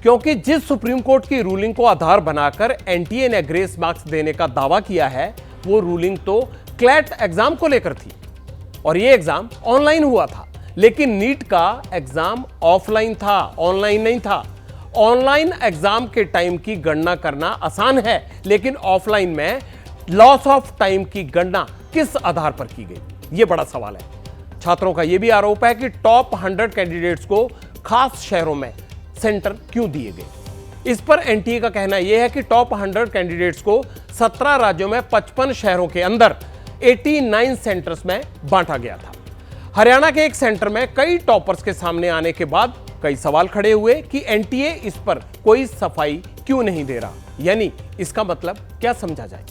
क्योंकि जिस सुप्रीम कोर्ट की रूलिंग को आधार बनाकर एनटीए ने ग्रेस मार्क्स देने का दावा किया है, वो रूलिंग तो क्लैट एग्जाम को लेकर थी और ये एग्जाम ऑनलाइन हुआ था। लेकिन नीट का एग्जाम ऑफलाइन था, ऑनलाइन नहीं था। ऑनलाइन एग्जाम के टाइम की गणना करना आसान है, लेकिन ऑफलाइन में लॉस ऑफ टाइम की गणना किस आधार पर की गई, यह बड़ा सवाल है। छात्रों का यह भी आरोप है कि टॉप 100 कैंडिडेट्स को खास शहरों में सेंटर क्यों दिए गए। इस पर एनटीए का कहना यह है कि टॉप 100 कैंडिडेट्स को 17 राज्यों में 55 शहरों के अंदर 89 सेंटर्स में बांटा गया था। हरियाणा के एक सेंटर में कई टॉपर्स के सामने आने के बाद कई सवाल खड़े हुए कि एनटीए इस पर कोई सफाई क्यों नहीं दे रहा, यानी इसका मतलब क्या समझा जाए।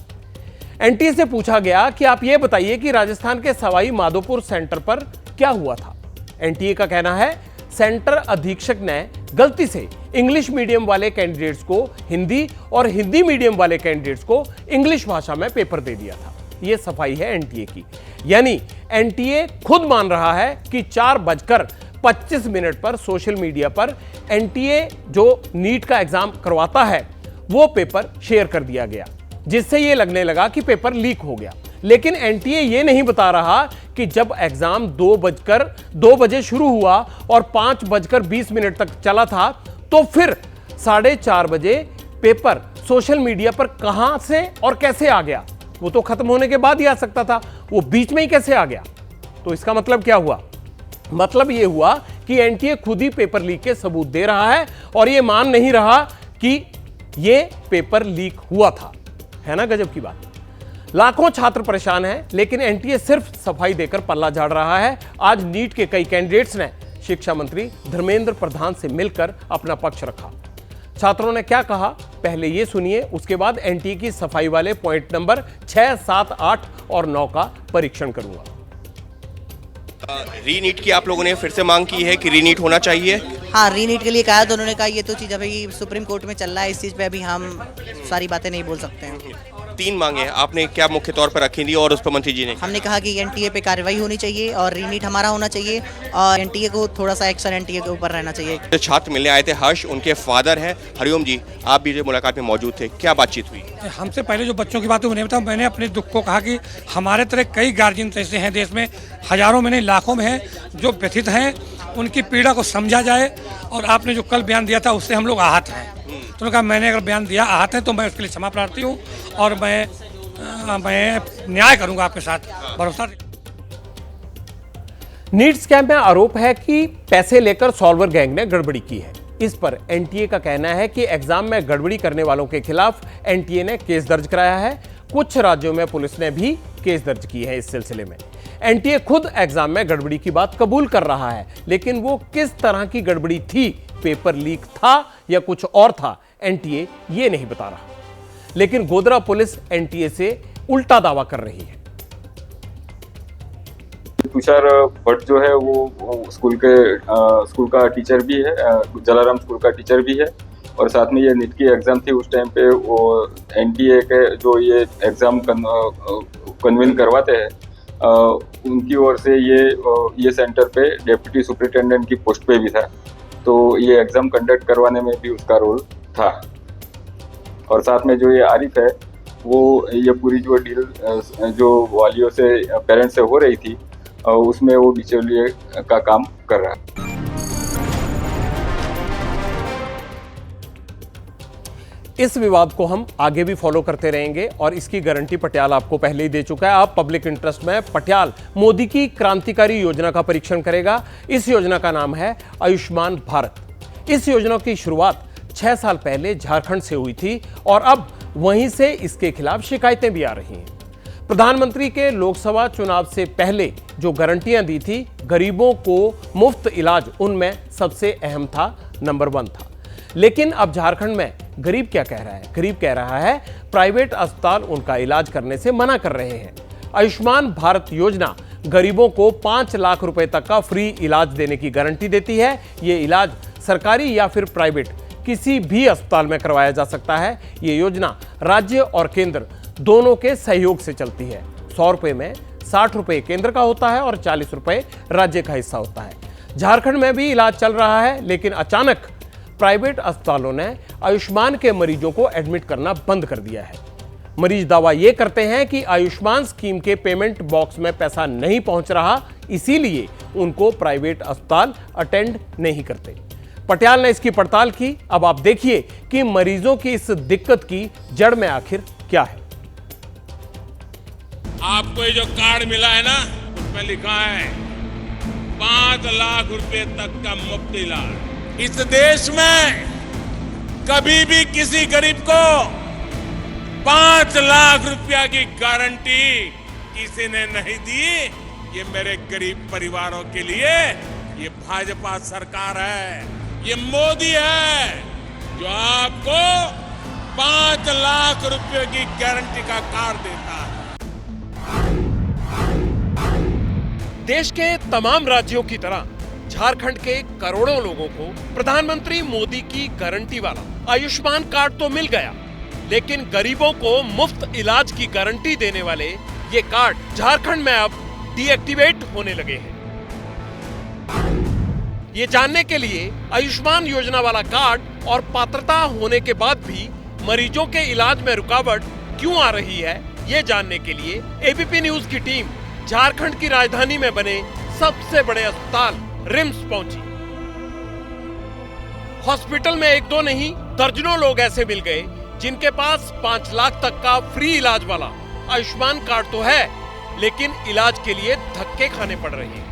एनटीए से पूछा गया कि आप यह बताइए कि राजस्थान के सवाई माधोपुर सेंटर पर क्या हुआ था। एनटीए का कहना है सेंटर अधीक्षक ने गलती से इंग्लिश मीडियम वाले कैंडिडेट्स को हिंदी और हिंदी मीडियम वाले कैंडिडेट्स को इंग्लिश भाषा में पेपर दे दिया था। यह सफाई है एनटीए की, यानी एनटीए खुद मान रहा है कि 4:25 पर सोशल मीडिया पर एनटीए जो नीट का एग्जाम करवाता है वो पेपर शेयर कर दिया गया, जिससे यह लगने लगा कि पेपर लीक हो गया। लेकिन एनटीए यह नहीं बता रहा कि जब एग्जाम 2 बजे शुरू हुआ और 5:20 तक चला था, तो फिर 4:30 बजे पेपर सोशल मीडिया पर कहां से और कैसे आ गया। वो तो खत्म होने के बाद ही आ सकता था, वो बीच में ही कैसे आ गया। तो इसका मतलब क्या हुआ? मतलब यह हुआ कि एनटीए खुद ही पेपर लीक के सबूत दे रहा है और यह मान नहीं रहा कि यह पेपर लीक हुआ था। है ना गजब की बात। लाखों छात्र परेशान हैं, लेकिन एनटीए सिर्फ सफाई देकर पल्ला झाड़ रहा है। आज नीट के कई कैंडिडेट्स ने शिक्षा मंत्री धर्मेंद्र प्रधान से मिलकर अपना पक्ष रखा। छात्रों ने क्या कहा, पहले ये सुनिए, उसके बाद एनटीए की सफाई वाले पॉइंट नंबर 6, 7, 8 और 9 का परीक्षण करूंगा। रीनीट की आप लोगों ने फिर से मांग की है कि रीनीट होना चाहिए। हाँ, रीनीट के लिए कहा तो उन्होंने कहा ये तो चीज़ अभी सुप्रीम कोर्ट में चल रहा है, इस चीज़ पे अभी हम सारी बातें नहीं बोल सकते हैं। 3 मांगे आपने क्या मुख्य तौर पर रखी थी और उस पर मंत्री जी ने? हमने कहा कि एनटीए पे कार्रवाई होनी चाहिए और रीनीट हमारा होना चाहिए और एनटीए को थोड़ा सा एक्शन एनटीए के ऊपर रहना चाहिए। जो छात्र मिलने आए थे हर्ष, उनके फादर हैं हरिओम जी, आप भी जो मुलाकात में मौजूद थे, क्या बातचीत हुई? हमसे पहले जो बच्चों की बात हुई उन्हें बताऊं, मैंने अपने दुख को कहा कि हमारे तरह कई गार्जियन ऐसे हैं देश में, हजारों में नहीं लाखों में हैं, जो व्यथित हैं, उनकी पीड़ा को समझा जाए। और आपने जो कल बयान दिया था उससे हम लोग आहत हैं। तो उन्होंने कहा मैंने अगर बयान दिया आहत है तो मैं उसके लिए क्षमा प्रार्थी हूँ और मैं न्याय करूंगा आपके साथ, भरोसा। नीट स्कैम में आरोप है कि पैसे लेकर सॉल्वर गैंग ने गड़बड़ी की है। इस पर एनटीए का कहना है कि एग्जाम में गड़बड़ी करने वालों के खिलाफ एनटीए ने केस दर्ज कराया है। कुछ राज्यों में पुलिस ने भी केस दर्ज की है इस सिलसिले में। एनटीए खुद एग्जाम में गड़बड़ी की बात कबूल कर रहा है, लेकिन वो किस तरह की गड़बड़ी थी, पेपर लीक था या कुछ और था, एनटीए ये नहीं बता रहा। लेकिन गोधरा पुलिस एनटीए से उल्टा दावा कर रही है। तुषार भट्ट जो है वो स्कूल का टीचर भी है, जलाराम स्कूल का टीचर भी है और साथ में ये नीट की एग्जाम थी, उस टाइम पे वो एनटीए के जो ये एग्जाम कन्वीन करवाते हैं उनकी ओर से ये सेंटर पे डिप्टी सुपरिटेंडेंट की पोस्ट पे भी था, तो ये एग्जाम कंडक्ट करवाने में भी उसका रोल था। और साथ में जो ये आरिफ है वो ये पूरी जो डील जो वालियों से पेरेंट्स से हो रही थी उसमें वो बिचौलिए का काम कर रहा है। इस विवाद को हम आगे भी फॉलो करते रहेंगे और इसकी गारंटी पटियाल आपको पहले ही दे चुका है। अब पब्लिक इंटरेस्ट में पटियाल मोदी की क्रांतिकारी योजना का परीक्षण करेगा। इस योजना का नाम है आयुष्मान भारत। इस योजना की शुरुआत 6 साल पहले झारखंड से हुई थी और अब वहीं से इसके खिलाफ शिकायतें भी आ रही हैं। प्रधानमंत्री के लोकसभा चुनाव से पहले जो गारंटियां दी थी, गरीबों को मुफ्त इलाज, उनमें सबसे अहम था, नंबर 1 था। लेकिन अब झारखंड में गरीब क्या कह रहा है? गरीब कह रहा है प्राइवेट अस्पताल उनका इलाज करने से मना कर रहे हैं। आयुष्मान भारत योजना गरीबों को 5 लाख रुपए तक का फ्री इलाज देने की गारंटी देती है। ये इलाज सरकारी या फिर प्राइवेट किसी भी अस्पताल में करवाया जा सकता है। ये योजना राज्य और केंद्र दोनों के सहयोग से चलती है। 100 रुपए में 60 रुपए केंद्र का होता है और 40 रुपए राज्य का हिस्सा होता है। झारखंड में भी इलाज चल रहा है, लेकिन अचानक प्राइवेट अस्पतालों ने आयुष्मान के मरीजों को एडमिट करना बंद कर दिया है। मरीज दावा यह करते हैं कि आयुष्मान स्कीम के पेमेंट बॉक्स में पैसा नहीं पहुंच रहा, इसीलिए उनको प्राइवेट अस्पताल अटेंड नहीं करते। पटियाल ने इसकी पड़ताल की। अब आप देखिए कि मरीजों की इस दिक्कत की जड़ में आखिर क्या है। आपको ये जो कार्ड मिला है ना, उसमें लिखा है 5 लाख रुपए तक का मुफ्त इलाज। इस देश में कभी भी किसी गरीब को 5 लाख रुपया की गारंटी किसी ने नहीं दी। ये मेरे गरीब परिवारों के लिए ये भाजपा सरकार है, ये मोदी है जो आपको 5 लाख रुपए की गारंटी का कार्ड देता है। देश के तमाम राज्यों की तरह झारखंड के करोड़ों लोगों को प्रधानमंत्री मोदी की गारंटी वाला आयुष्मान कार्ड तो मिल गया, लेकिन गरीबों को मुफ्त इलाज की गारंटी देने वाले ये कार्ड झारखंड में अब डीएक्टिवेट होने लगे हैं। ये जानने के लिए आयुष्मान योजना वाला कार्ड और पात्रता होने के बाद भी मरीजों के इलाज में रुकावट क्यों आ रही है, ये जानने के लिए एबीपी न्यूज की टीम झारखंड की राजधानी में बने सबसे बड़े अस्पताल रिम्स पहुंची। हॉस्पिटल में एक दो नहीं दर्जनों लोग ऐसे मिल गए जिनके पास 5 लाख तक का फ्री इलाज वाला आयुष्मान कार्ड तो है, लेकिन इलाज के लिए धक्के खाने पड़ रहे हैं।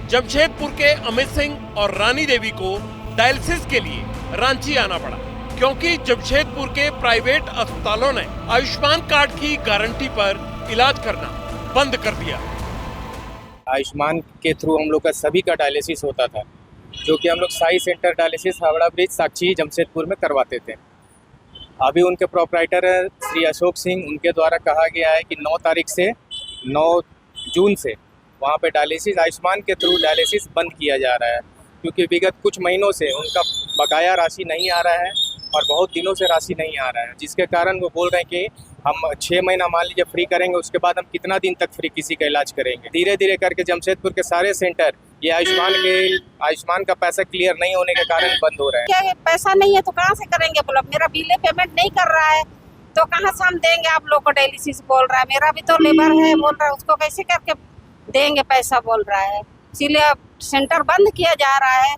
जमशेदपुर के अमित सिंह और रानी देवी को डायलिसिस के लिए रांची आना पड़ा, क्योंकि जमशेदपुर के प्राइवेट अस्पतालों ने आयुष्मान कार्ड की गारंटी पर इलाज करना बंद कर दिया। आयुष्मान के थ्रू हम लोग का सभी का डायलिसिस होता था, जो कि हम लोग Sai centre dialysis Howrah bridge Sakchi Jamshedpur में करवाते थे। अभी उनके प्रोपराइटर श्री अशोक सिंह, उनके द्वारा कहा गया है कि 9 तारीख से 9 जून से वहाँ पे डायलिसिस आयुष्मान के थ्रू डायलिसिस बंद किया जा रहा है, क्योंकि विगत कुछ महीनों से उनका बकाया राशि नहीं आ रहा है और बहुत दिनों से राशि नहीं आ रहा है, जिसके कारण वो बोल रहे हैं कि हम 6 महीना मान लीजिए फ्री करेंगे, उसके बाद हम कितना दिन तक फ्री किसी का इलाज करेंगे। धीरे धीरे करके जमशेदपुर के सारे सेंटर ये आयुष्मान का पैसा क्लियर नहीं होने के कारण बंद हो रहे हैं। क्या पैसा नहीं है तो कहाँ से करेंगे? बोला मेरा बिल पेमेंट नहीं कर रहा है तो कहाँ से हम देंगे? आप लोग को डायलिसिस बोल रहा है, मेरा भी तो लेबर है बोल रहा है, उसको कैसे करके देंगे पैसा बोल रहा है, इसीलिए अब सेंटर बंद किया जा रहा है।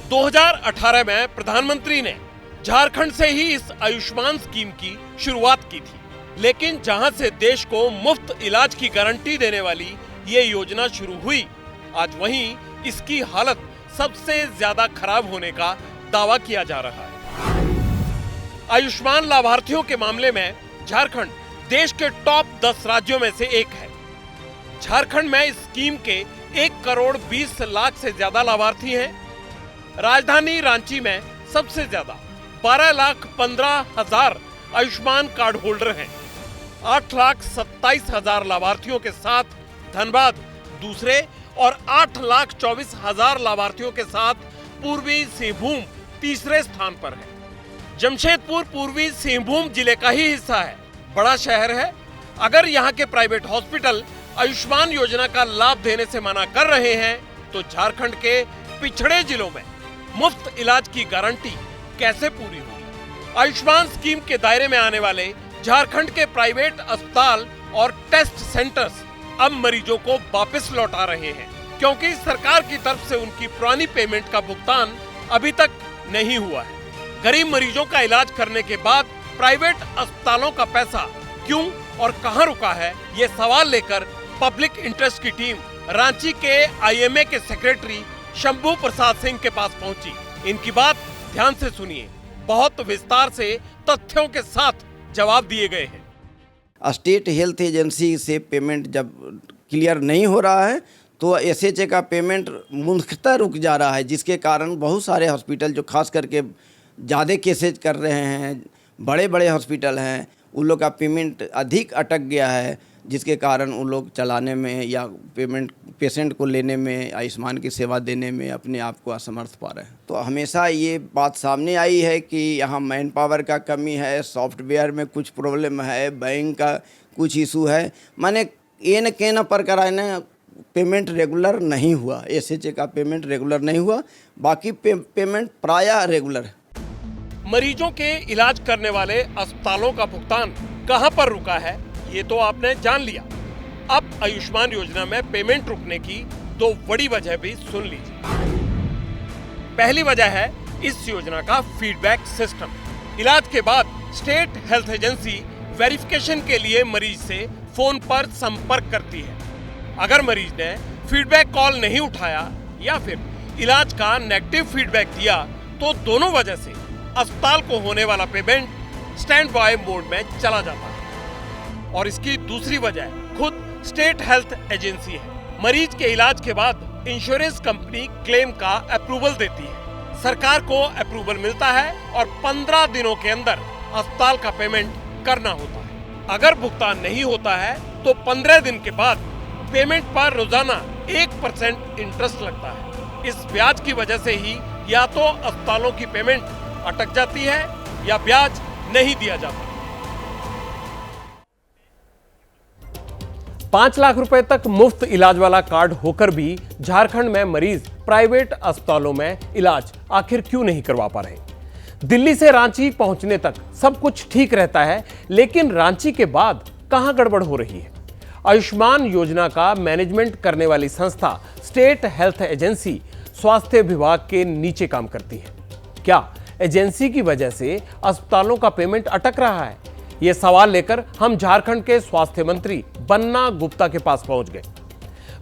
2018 में प्रधानमंत्री ने झारखंड से ही इस आयुष्मान स्कीम की शुरुआत की थी, लेकिन जहां से देश को मुफ्त इलाज की गारंटी देने वाली ये योजना शुरू हुई, आज वहीं इसकी हालत सबसे ज्यादा खराब होने का दावा किया जा रहा है। आयुष्मान लाभार्थियों के मामले में झारखंड देश के टॉप 10 राज्यों में से एक है। झारखंड में इस स्कीम के 1 करोड़ 20 लाख से ज्यादा लाभार्थी हैं। राजधानी रांची में सबसे ज्यादा 12,15,000 आयुष्मान कार्ड होल्डर हैं। 8,27,000 लाभार्थियों के साथ धनबाद दूसरे और 8,24,000 लाभार्थियों के साथ पूर्वी सिंहभूम तीसरे स्थान पर है। जमशेदपुर पूर्वी सिंहभूम जिले का ही हिस्सा है, बड़ा शहर है। अगर यहाँ के प्राइवेट हॉस्पिटल आयुष्मान योजना का लाभ देने से मना कर रहे हैं, तो झारखंड के पिछड़े जिलों में मुफ्त इलाज की गारंटी कैसे पूरी होगी? आयुष्मान स्कीम के दायरे में आने वाले झारखंड के प्राइवेट अस्पताल और टेस्ट सेंटर्स अब मरीजों को वापस लौटा रहे हैं, क्योंकि सरकार की तरफ से उनकी पुरानी पेमेंट का भुगतान अभी तक नहीं हुआ है। गरीब मरीजों का इलाज करने के बाद प्राइवेट अस्पतालों का पैसा क्यों और कहां रुका है, ये सवाल लेकर पब्लिक इंटरेस्ट की टीम रांची के आईएमए के सेक्रेटरी शंभू प्रसाद सिंह के पास पहुंची। इनकी बात ध्यान से सुनिए, बहुत विस्तार से तथ्यों के साथ जवाब दिए गए हैं। स्टेट हेल्थ एजेंसी से पेमेंट जब क्लियर नहीं हो रहा है तो एसएचए का पेमेंट मुख्यतः रुक जा रहा है, जिसके कारण बहुत सारे हॉस्पिटल जो खास करके ज़्यादा केसेज कर रहे हैं, बड़े बड़े हॉस्पिटल हैं, उन लोग का पेमेंट अधिक अटक गया है, जिसके कारण उन लोग चलाने में या पेशेंट को लेने में, आयुष्मान की सेवा देने में अपने आप को असमर्थ पा रहे हैं। तो हमेशा ये बात सामने आई है कि यहाँ मैन पावर का कमी है, सॉफ्टवेयर में कुछ प्रॉब्लम है, बैंक का कुछ इशू है, माने एन के न पर कराने पेमेंट रेगुलर नहीं हुआ, एसएचए का पेमेंट रेगुलर नहीं हुआ, बाकी पेमेंट प्रायः रेगुलर है। मरीजों के इलाज करने वाले अस्पतालों का भुगतान कहां पर रुका है, ये तो आपने जान लिया। अब आयुष्मान योजना में पेमेंट रुकने की दो बड़ी वजह भी सुन लीजिए। पहली वजह है इस योजना का फीडबैक सिस्टम। इलाज के बाद स्टेट हेल्थ एजेंसी वेरिफिकेशन के लिए मरीज से फोन पर संपर्क करती है। अगर मरीज ने फीडबैक कॉल नहीं उठाया या फिर इलाज का नेगेटिव फीडबैक दिया तो दोनों वजह से अस्पताल को होने वाला पेमेंट स्टैंड बाय मोड में चला जाता है। और इसकी दूसरी वजह खुद स्टेट हेल्थ एजेंसी है। मरीज के इलाज के बाद इंश्योरेंस कंपनी क्लेम का अप्रूवल देती है। सरकार को अप्रूवल मिलता है और 15 दिनों के अंदर अस्पताल का पेमेंट करना होता है। अगर भुगतान नहीं होता है तो 15 दिन के बाद पेमेंट पर रोजाना 1% इंटरेस्ट लगता है। इस ब्याज की वजह से ही या तो अस्पतालों की पेमेंट अटक जाती है या ब्याज नहीं दिया जाता। 5 लाख रुपए तक मुफ्त इलाज वाला कार्ड होकर भी झारखंड में मरीज प्राइवेट अस्पतालों में इलाज आखिर क्यों नहीं करवा पा रहे? दिल्ली से रांची पहुंचने तक सब कुछ ठीक रहता है, लेकिन रांची के बाद कहां गड़बड़ हो रही है? आयुष्मान योजना का मैनेजमेंट करने वाली संस्था स्टेट हेल्थ एजेंसी स्वास्थ्य विभाग के नीचे काम करती है। क्या एजेंसी की वजह से अस्पतालों का पेमेंट अटक रहा है? ये सवाल लेकर हम झारखंड के स्वास्थ्य मंत्री बन्ना गुप्ता के पास पहुंच गए।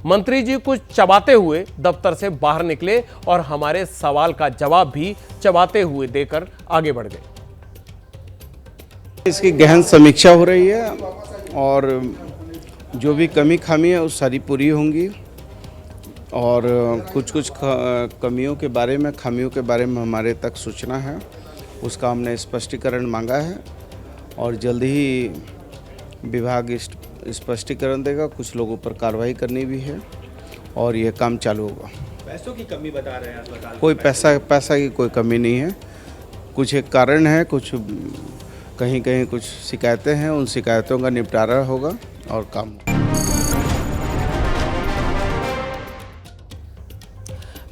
मंत्री जी कुछ चबाते हुए दफ्तर से बाहर निकले और हमारे सवाल का जवाब भी चबाते हुए देकर आगे बढ़ गए। इसकी गहन समीक्षा हो रही है और जो भी कमी खामी है वो सारी पूरी होंगी और कुछ कमियों के बारे में, खामियों के बारे में हमारे तक सूचना है, उसका हमने स्पष्टीकरण मांगा है और जल्द ही विभाग स्पष्टीकरण देगा। कुछ लोगों पर कार्रवाई करनी भी है और यह काम चालू होगा। पैसों की कमी बता रहे हैं अस्पताल? कोई पैसा की कोई कमी नहीं है। कुछ एक कारण है, कुछ कहीं कुछ शिकायतें हैं, उन शिकायतों का निपटारा होगा और काम।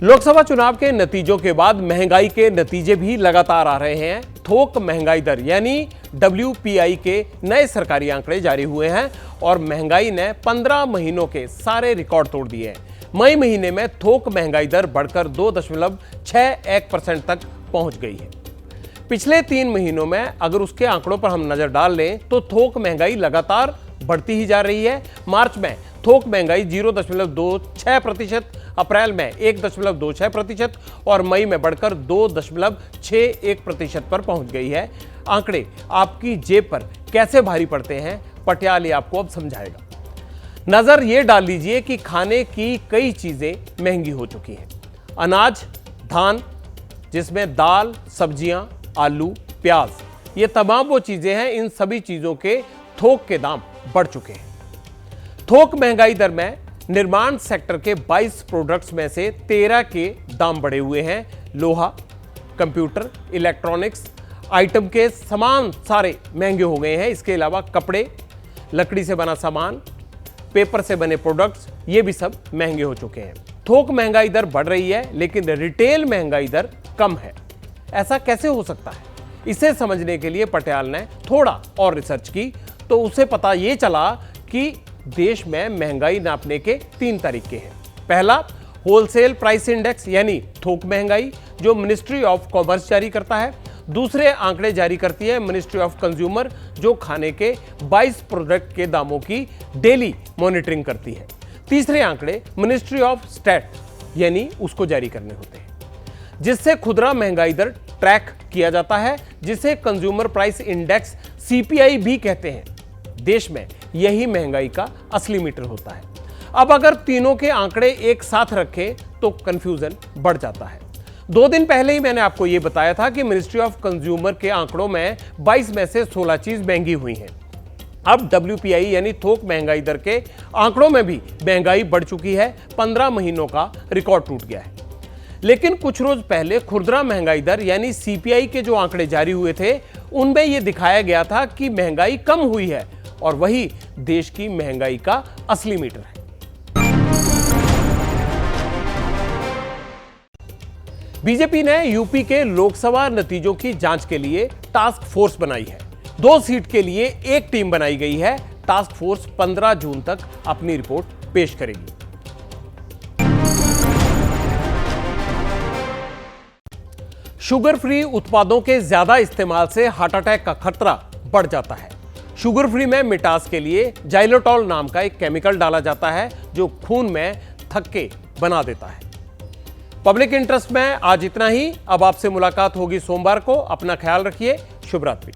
लोकसभा चुनाव के नतीजों के बाद महंगाई के नतीजे भी लगातार आ रहे हैं। थोक महंगाई दर यानी WPI के नए सरकारी आंकड़े जारी हुए हैं और महंगाई ने 15 महीनों के सारे रिकॉर्ड तोड़ दिए हैं। मई महीने में थोक महंगाई दर बढ़कर 2.61% तक पहुंच गई है। पिछले 3 महीनों में अगर उसके आंकड़ों पर हम नजर डाल लें तो थोक महंगाई लगातार बढ़ती ही जा रही है। मार्च में थोक महंगाई 0.26%, अप्रैल में 1.26% और मई में बढ़कर 2.61% पर पहुंच गई है। आंकड़े आपकी जेब पर कैसे भारी पड़ते हैं, पटियाल आपको अब समझाएगा। नजर ये डाल लीजिए कि खाने की कई चीजें महंगी हो चुकी हैं। अनाज, धान, जिसमें दाल, सब्जियां, आलू, प्याज, ये तमाम वो चीजें हैं, इन सभी चीजों के थोक के दाम बढ़ चुके हैं। थोक महंगाई दर में निर्माण सेक्टर के 22 प्रोडक्ट्स में से 13 के दाम बढ़े हुए हैं। लोहा, कंप्यूटर, इलेक्ट्रॉनिक्स आइटम के सामान सारे महंगे हो गए हैं। इसके अलावा कपड़े, लकड़ी से बना सामान, पेपर से बने प्रोडक्ट्स, ये भी सब महंगे हो चुके हैं। थोक महंगाई दर बढ़ रही है लेकिन रिटेल महंगाई दर कम है। ऐसा कैसे हो सकता है? इसे समझने के लिए पटियाल ने थोड़ा और रिसर्च की तो उसे पता ये चला कि देश में महंगाई नापने के 3 तरीके हैं। पहला, होलसेल प्राइस इंडेक्स यानी थोक महंगाई, जो मिनिस्ट्री ऑफ कॉमर्स जारी करता है। दूसरे आंकड़े जारी करती है मिनिस्ट्री ऑफ कंज्यूमर, जो खाने के 22 प्रोडक्ट के दामों की डेली मॉनिटरिंग करती है। तीसरे आंकड़े मिनिस्ट्री ऑफ स्टेट यानी उसको जारी करने होते हैं, जिससे खुदरा महंगाई दर ट्रैक किया जाता है, जिसे कंज्यूमर प्राइस इंडेक्स CPI भी कहते हैं। देश में यही महंगाई का असली मीटर होता है। अब अगर तीनों के आंकड़े एक साथ रखें तो कंफ्यूजन बढ़ जाता है। 2 दिन पहले ही मैंने आपको यह बताया था कि मिनिस्ट्री ऑफ कंज्यूमर के आंकड़ों में 22 में से 16 चीज महंगी हुई हैं। अब WPI यानी थोक महंगाई दर के आंकड़ों में भी महंगाई बढ़ चुकी है। 15 महीनों का रिकॉर्ड टूट गया है। लेकिन कुछ रोज पहले खुदरा महंगाई दर यानी CPI के जो आंकड़े जारी हुए थे, उनमें यह दिखाया गया था कि महंगाई कम हुई है और वही देश की महंगाई का असली मीटर है। बीजेपी ने यूपी के लोकसभा नतीजों की जांच के लिए टास्क फोर्स बनाई है। 2 सीट के लिए एक टीम बनाई गई है। टास्क फोर्स 15 जून तक अपनी रिपोर्ट पेश करेगी। शुगर फ्री उत्पादों के ज्यादा इस्तेमाल से हार्ट अटैक का खतरा बढ़ जाता है। शुगर फ्री में मिठास के लिए जाइलोटॉल नाम का एक केमिकल डाला जाता है जो खून में थक्के बना देता है। पब्लिक इंटरेस्ट में आज इतना ही। अब आपसे मुलाकात होगी सोमवार को। अपना ख्याल रखिए। शुभ रात्रि।